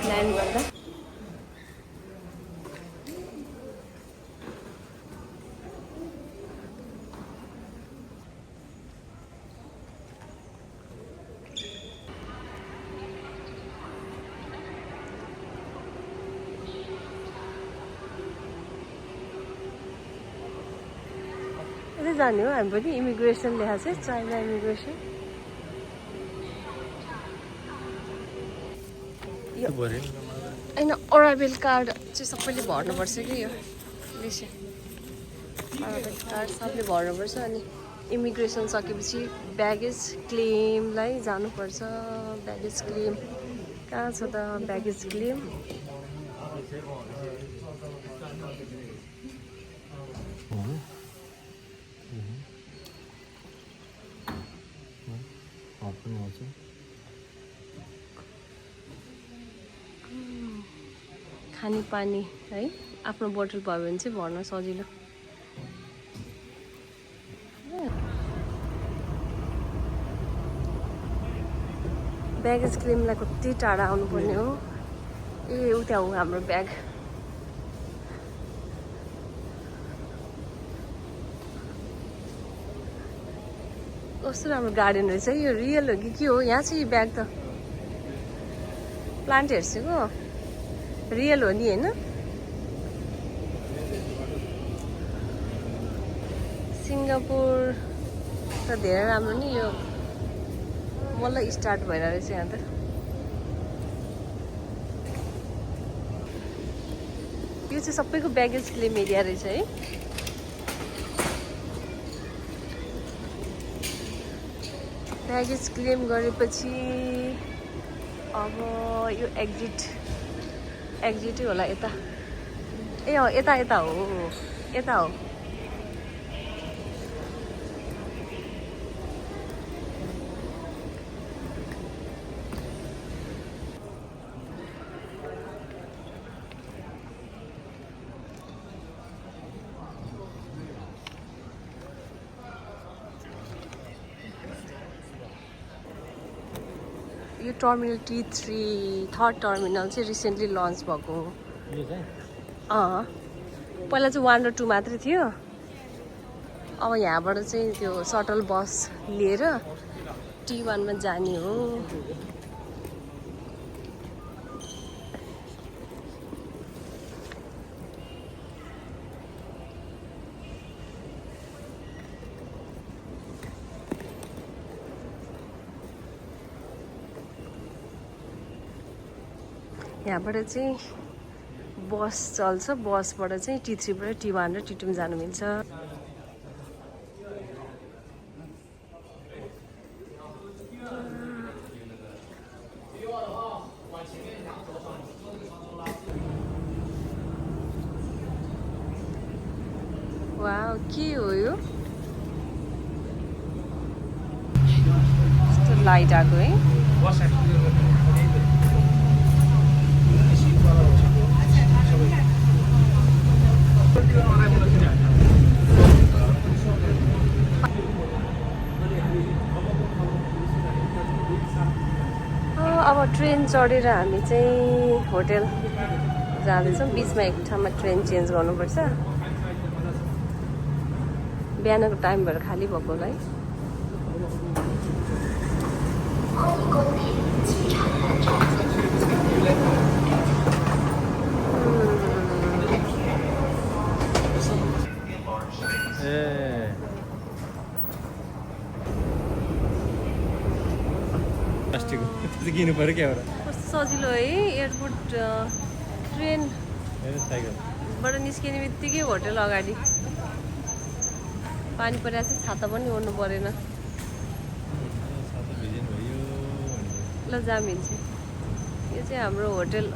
Land गर्दा यतै जाने हो हामी पनि इमिग्रेसन लेखाएको छ चाइना इमिग्रेसन होइन अराइभल कार्ड चाहिँ सबैले भर्नुपर्छ कि यो अराइभल कार्ड सबले भर्नुपर्छ अनि इमिग्रेसन सकेपछि ब्यागेज क्लेमलाई जानुपर्छ ब्यागेज क्लेम कहाँ छ त ब्यागेज क्लेम खाने पानी है आफ्नो बोतल भयो भने चाहिँ भर्न सजिलो ब्यागेज क्लेमलाई कति टाढा आउनुपर्ने हो ए उता हो हाम्रो ब्याग कस्तो राम्रो गार्डन रहेछ यो रियल हो कि के हो यहाँ चाहिँ ब्याग त प्लान्ट हेर्छेको रियल हो नि होइन सिङ्गापुर त धेरै राम्रो नि यो मलाई स्टार्ट भएर रहेछ यहाँ त यो चाहिँ सबैको ब्यागेज क्लेम एरिया रहेछ है ब्यागेज क्लेम गरेपछि अब यो एक्जिटै होला यता ए हो यता हो यता हो यो टर्मिनल T3 थर्ड टर्मिनल चाहिँ रिसेन्टली लन्च भएको हो पहिला चाहिँ 1 र 2 मात्रै थियो अब यहाँबाट चाहिँ त्यो सटल बस लिएर T1 मा जाने हो यहाँबाट चाहिँ बस चल्छ बसबाट चाहिँ T3 बाट T1 र T2 मा जानु मिल्छ वाउ के हो यो यस्तो लाइट आएको है अब ट्रेन चढेर हामी चाहिँ होटल जाँदैछौँ बिचमा एक ठाउँमा ट्रेन चेन्ज गर्नुपर्छ बिहानको टाइम भएर खाली भएको होला है किन्नु पर्यो क्या कस्तो सजिलो है एयरपोर्ट ट्रेनबाट निस्किने बित्तिकै होटल अगाडि पानी परेको चाहिँ छाता पनि ओर्नु परेन ल जामिन्छ यो चाहिँ हाम्रो होटल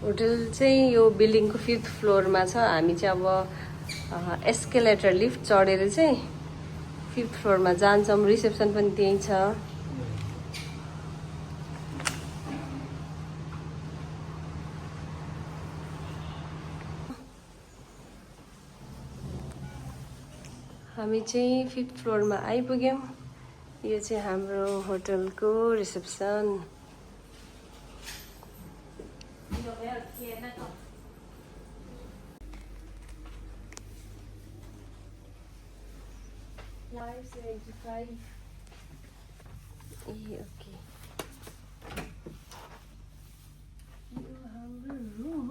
होटल चाहिँ यो बिल्डिङको 5th फ्लोरमा छ। हामी चाहिँ अब एस्केलेटर लिफ्ट चढेर चाहिँ 5th फ्लोरमा जान्छौँ। रिसेप्सन पनि त्यहीँ छ। हामी चाहिँ 5th फ्लोरमा आइपुग्यौँ। यो चाहिँ हाम्रो होटलको रिसेप्सन। ओके, यो हाम्रो रुम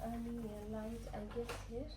अनि लाइट आई गेस हियर।